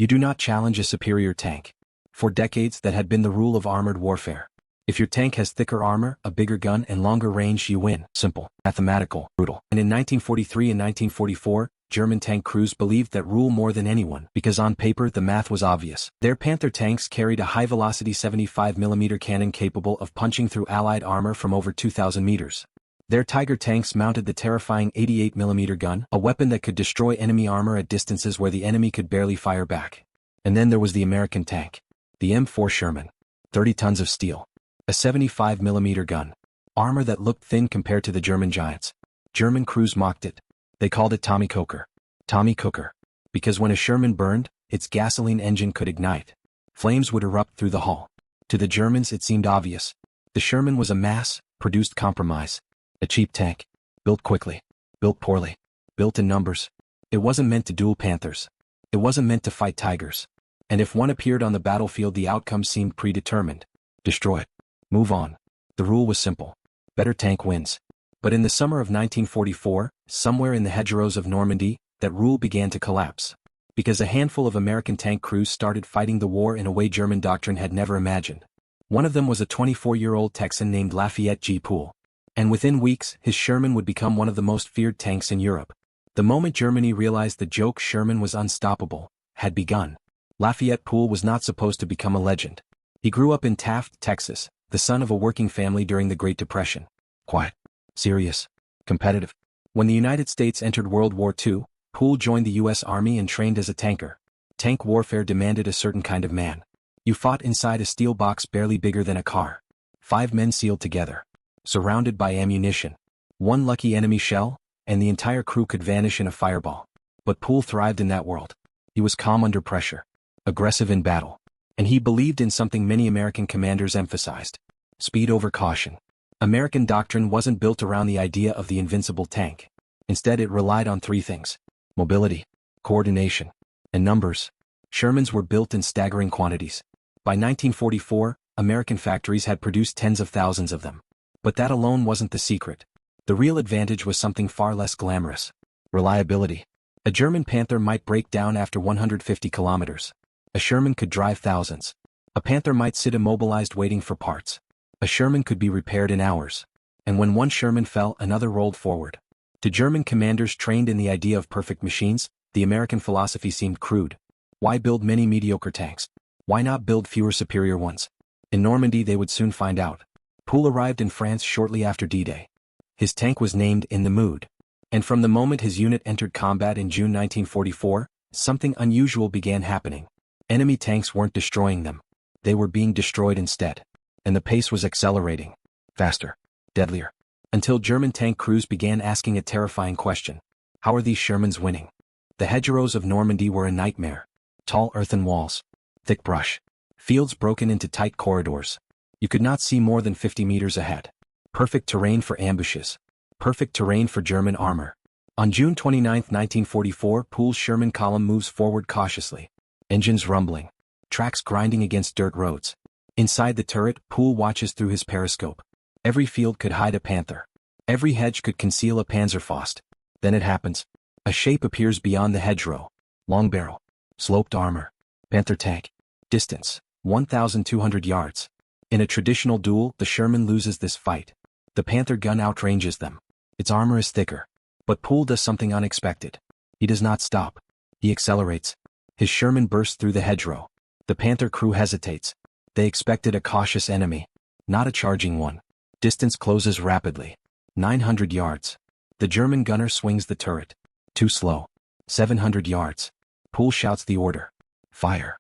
You do not challenge a superior tank. For decades that had been the rule of armored warfare. If your tank has thicker armor, a bigger gun, and longer range, you win. Simple, mathematical, brutal. And in 1943 and 1944, German tank crews believed that rule more than anyone because on paper the math was obvious. Their Panther tanks carried a high-velocity 75mm cannon capable of punching through Allied armor from over 2,000 meters. Their Tiger tanks mounted the terrifying 88mm gun, a weapon that could destroy enemy armor at distances where the enemy could barely fire back. And then there was the American tank. The M4 Sherman. 30 tons of steel. A 75mm gun. Armor that looked thin compared to the German giants. German crews mocked it. They called it Tommy Cooker. Tommy Cooker. Because when a Sherman burned, its gasoline engine could ignite. Flames would erupt through the hull. To the Germans it seemed obvious. The Sherman was a mass-produced compromise. A cheap tank. Built quickly. Built poorly. Built in numbers. It wasn't meant to duel Panthers. It wasn't meant to fight Tigers. And if one appeared on the battlefield, the outcome seemed predetermined. Destroy it. Move on. The rule was simple. Better tank wins. But in the summer of 1944, somewhere in the hedgerows of Normandy, that rule began to collapse. Because a handful of American tank crews started fighting the war in a way German doctrine had never imagined. One of them was a 24-year-old Texan named Lafayette G. Poole. And within weeks, his Sherman would become one of the most feared tanks in Europe. The moment Germany realized the joke Sherman was unstoppable, had begun. Lafayette Poole was not supposed to become a legend. He grew up in Taft, Texas, the son of a working family during the Great Depression. Quiet. Serious. Competitive. When the United States entered World War II, Poole joined the U.S. Army and trained as a tanker. Tank warfare demanded a certain kind of man. You fought inside a steel box barely bigger than a car. 5 men sealed together. Surrounded by ammunition. One lucky enemy shell, and the entire crew could vanish in a fireball. But Poole thrived in that world. He was calm under pressure. Aggressive in battle. And he believed in something many American commanders emphasized. Speed over caution. American doctrine wasn't built around the idea of the invincible tank. Instead, it relied on 3 things. Mobility, coordination, and numbers. Shermans were built in staggering quantities. By 1944, American factories had produced tens of thousands of them. But that alone wasn't the secret. The real advantage was something far less glamorous. Reliability. A German Panther might break down after 150 kilometers. A Sherman could drive thousands. A Panther might sit immobilized waiting for parts. A Sherman could be repaired in hours. And when one Sherman fell, another rolled forward. To German commanders trained in the idea of perfect machines, the American philosophy seemed crude. Why build many mediocre tanks? Why not build fewer superior ones? In Normandy they would soon find out. Poole arrived in France shortly after D-Day. His tank was named In the Mood. And from the moment his unit entered combat in June 1944, something unusual began happening. Enemy tanks weren't destroying them. They were being destroyed instead. And the pace was accelerating. Faster. Deadlier. Until German tank crews began asking a terrifying question. How are these Shermans winning? The hedgerows of Normandy were a nightmare. Tall earthen walls. Thick brush. Fields broken into tight corridors. You could not see more than 50 meters ahead. Perfect terrain for ambushes. Perfect terrain for German armor. On June 29, 1944, Poole's Sherman column moves forward cautiously. Engines rumbling. Tracks grinding against dirt roads. Inside the turret, Poole watches through his periscope. Every field could hide a Panther. Every hedge could conceal a Panzerfaust. Then it happens. A shape appears beyond the hedgerow. Long barrel. Sloped armor. Panther tank. Distance. 1,200 yards. In a traditional duel, the Sherman loses this fight. The Panther gun outranges them. Its armor is thicker. But Poole does something unexpected. He does not stop. He accelerates. His Sherman bursts through the hedgerow. The Panther crew hesitates. They expected a cautious enemy. Not a charging one. Distance closes rapidly. 900 yards. The German gunner swings the turret. Too slow. 700 yards. Poole shouts the order. Fire.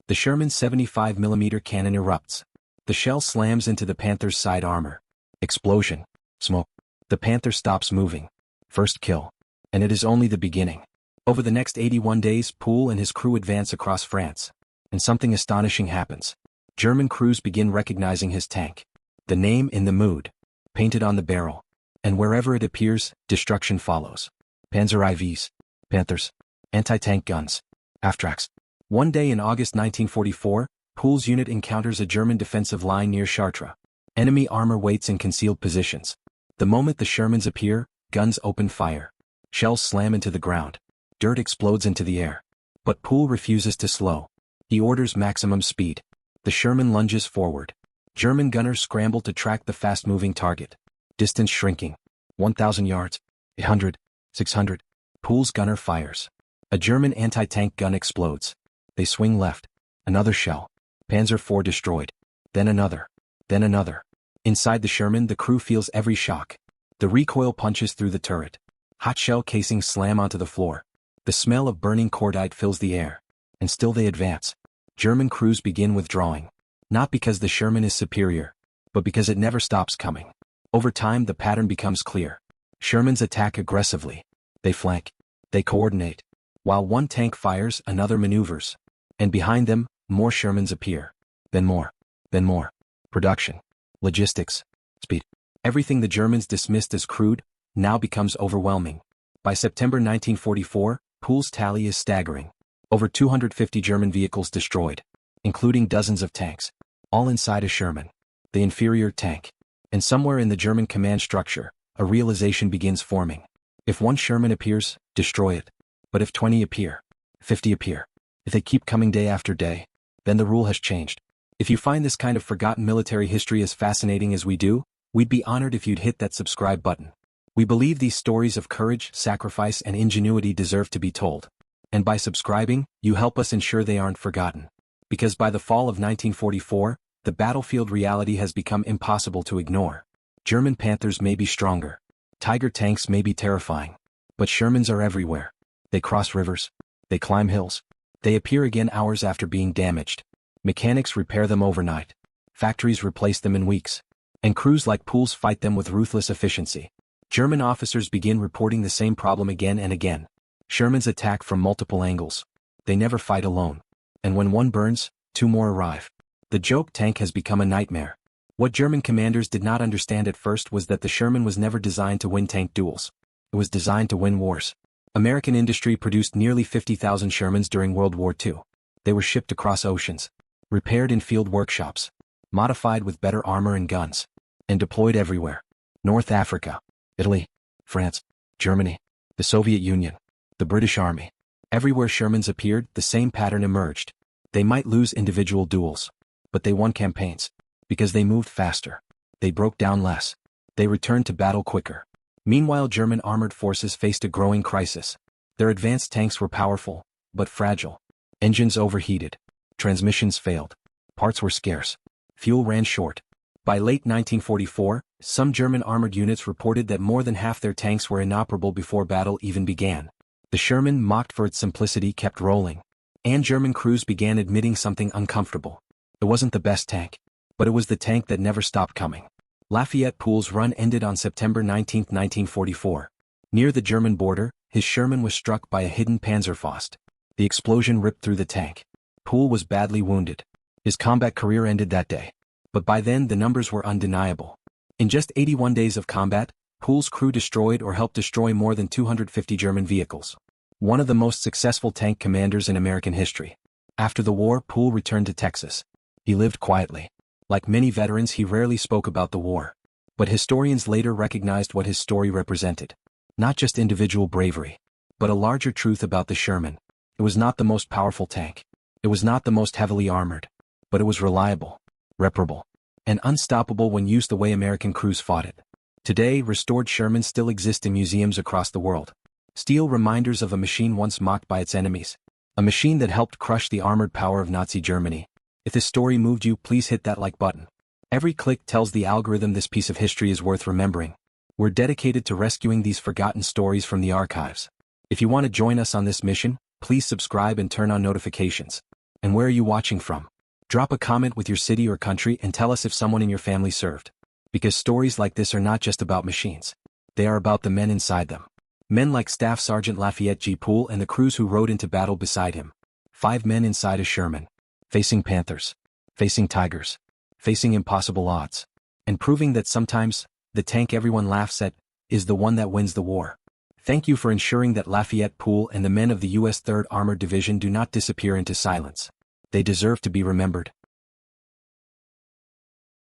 The Sherman's 75mm cannon erupts. The shell slams into the Panther's side armor. Explosion. Smoke. The Panther stops moving. First kill. And it is only the beginning. Over the next 81 days, Poole and his crew advance across France. And something astonishing happens. German crews begin recognizing his tank. The name In the Mood. Painted on the barrel. And wherever it appears, destruction follows. Panzer IVs. Panthers. Anti-tank guns. Aftrax. One day in August 1944, Poole's unit encounters a German defensive line near Chartres. Enemy armor waits in concealed positions. The moment the Shermans appear, guns open fire. Shells slam into the ground. Dirt explodes into the air. But Poole refuses to slow. He orders maximum speed. The Sherman lunges forward. German gunners scramble to track the fast-moving target. Distance shrinking. 1,000 yards. 800. 600. Poole's gunner fires. A German anti-tank gun explodes. They swing left. Another shell. Panzer IV destroyed. Then another. Then another. Inside the Sherman, the crew feels every shock. The recoil punches through the turret. Hot shell casings slam onto the floor. The smell of burning cordite fills the air. And still they advance. German crews begin withdrawing. Not because the Sherman is superior, but because it never stops coming. Over time, the pattern becomes clear. Shermans attack aggressively. They flank. They coordinate. While one tank fires, another maneuvers. And behind them, more Shermans appear. Then more. Then more. Production. Logistics. Speed. Everything the Germans dismissed as crude now becomes overwhelming. By September 1944, Poole's tally is staggering. Over 250 German vehicles destroyed, including dozens of tanks, all inside a Sherman, the inferior tank. And somewhere in the German command structure, a realization begins forming. If one Sherman appears, destroy it. But if 20 appear, 50 appear, if they keep coming day after day, then the rule has changed. If you find this kind of forgotten military history as fascinating as we do, we'd be honored if you'd hit that subscribe button. We believe these stories of courage, sacrifice, and ingenuity deserve to be told. And by subscribing, you help us ensure they aren't forgotten. Because by the fall of 1944, the battlefield reality has become impossible to ignore. German Panthers may be stronger. Tiger tanks may be terrifying. But Shermans are everywhere. They cross rivers. They climb hills. They appear again hours after being damaged. Mechanics repair them overnight. Factories replace them in weeks. And crews like Poole's fight them with ruthless efficiency. German officers begin reporting the same problem again and again. Shermans attack from multiple angles. They never fight alone. And when one burns, two more arrive. The joke tank has become a nightmare. What German commanders did not understand at first was that the Sherman was never designed to win tank duels. It was designed to win wars. American industry produced nearly 50,000 Shermans during World War II. They were shipped across oceans, repaired in field workshops, modified with better armor and guns, and deployed everywhere. North Africa, Italy, France, Germany, the Soviet Union, the British Army. Everywhere Shermans appeared, the same pattern emerged. They might lose individual duels, but they won campaigns. Because they moved faster. They broke down less. They returned to battle quicker. Meanwhile, German armored forces faced a growing crisis. Their advanced tanks were powerful, but fragile. Engines overheated. Transmissions failed. Parts were scarce. Fuel ran short. By late 1944, some German armored units reported that more than half their tanks were inoperable before battle even began. The Sherman, mocked for its simplicity, kept rolling. And German crews began admitting something uncomfortable. It wasn't the best tank, but it was the tank that never stopped coming. Lafayette Poole's run ended on September 19, 1944. Near the German border, his Sherman was struck by a hidden Panzerfaust. The explosion ripped through the tank. Poole was badly wounded. His combat career ended that day. But by then the numbers were undeniable. In just 81 days of combat, Poole's crew destroyed or helped destroy more than 250 German vehicles. One of the most successful tank commanders in American history. After the war, Poole returned to Texas. He lived quietly. Like many veterans, he rarely spoke about the war. But historians later recognized what his story represented. Not just individual bravery, but a larger truth about the Sherman. It was not the most powerful tank. It was not the most heavily armored. But it was reliable, reparable, and unstoppable when used the way American crews fought it. Today, restored Shermans still exist in museums across the world. Steel reminders of a machine once mocked by its enemies. A machine that helped crush the armored power of Nazi Germany. If this story moved you, please hit that like button. Every click tells the algorithm this piece of history is worth remembering. We're dedicated to rescuing these forgotten stories from the archives. If you want to join us on this mission, please subscribe and turn on notifications. And where are you watching from? Drop a comment with your city or country and tell us if someone in your family served. Because stories like this are not just about machines. They are about the men inside them. Men like Staff Sergeant Lafayette G. Poole and the crews who rode into battle beside him. 5 men inside a Sherman. Facing Panthers. Facing Tigers. Facing impossible odds. And proving that sometimes, the tank everyone laughs at, is the one that wins the war. Thank you for ensuring that Lafayette Poole and the men of the U.S. 3rd Armored Division do not disappear into silence. They deserve to be remembered.